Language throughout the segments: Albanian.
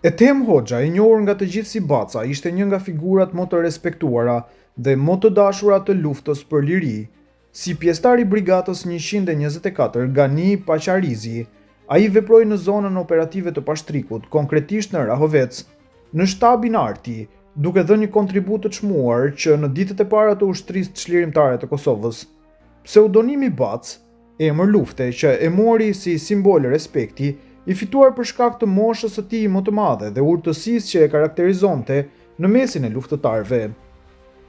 Ethem Hoxha, i njohur nga të gjithë si Baca, ishte një nga figurat më të respektuara dhe më të dashura të luftës për liri. Si pjesëtar i brigadës 124 Gani Paqarizi, ai veproi në zonën operative të Pashtrikut, konkretisht në Rahovec, në shtabin Arti, duke dhënë një kontribut të çmuar që në ditët e para të ushtrisë çlirimtare të Kosovës. Pseudonimi Bac, emër lufte që e mori si simbol respekti, i fituar për shkak të moshës së tij më të madhe dhe urtësisë që e karakterizonte në mesin e luftëtarëve.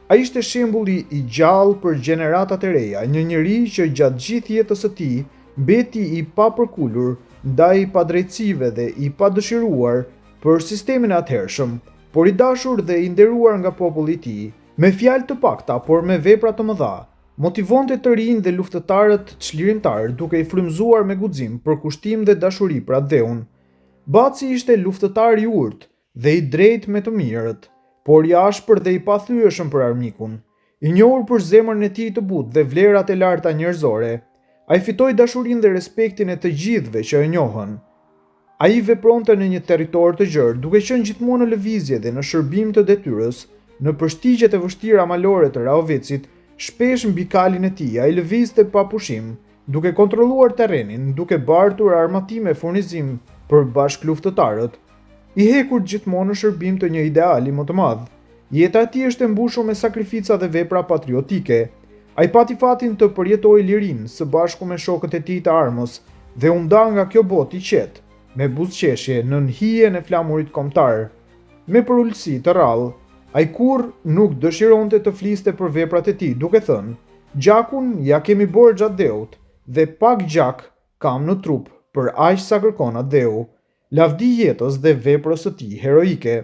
Ai ishte shembulli i gjallë për gjeneratat e reja, një njerëz që gjatë gjithë jetës së tij mbeti i papërkulur ndaj padrejtësive dhe i padëshiruar për sistemin e atëhershëm, por i dashur dhe i nderuar nga populli i tij. Me fjalë të pakta, por me vepra të mëdha, motivonte të rinj dhe luftëtarët çlirimtar duke i frymëzuar me guxim për kushtim dhe dashuri për atë dheun. Baci ishte luftëtar i urtë dhe i drejtë me të mirët, por i ashpër dhe i pathyeshëm për armikun. I njohur për zemrën e tij të butë dhe vlerat e larta njerëzore, ai fitoi dashurinë dhe respektin e të gjithëve që e njohën. Ai vepronte në një territor të gjerë, duke qenë gjithmonë në lëvizje dhe në shërbim të detyrës, në përshtigjet e vështira malore të Rahovecit. Shpesh mbi kalin e tij ai lëvizte pa pushim, duke kontrolluar terrenin, duke bartur armatime furnizim për bashkëluftëtarët, i hekur gjithmonë në shërbim të një ideali më të madh. Jeta e tij është e mbushur me sakrifica dhe vepra patriotike. Ai pati fatin të përjetojë lirinë së bashku me shokët e tij të armës dhe u nda nga kjo botë i qetë, me buzëqeshje në hijen e flamurit kombëtar. Me përulësi të rrallë, ai kurrë nuk dëshironte të fliste për veprat e tij, duke thënë: "Gjakun ja kemi bërë gjatë dheut, dhe pak gjak kam në trup për aq sa kërkon atë dheu." Lavdi jetës dhe veprës së tij heroike.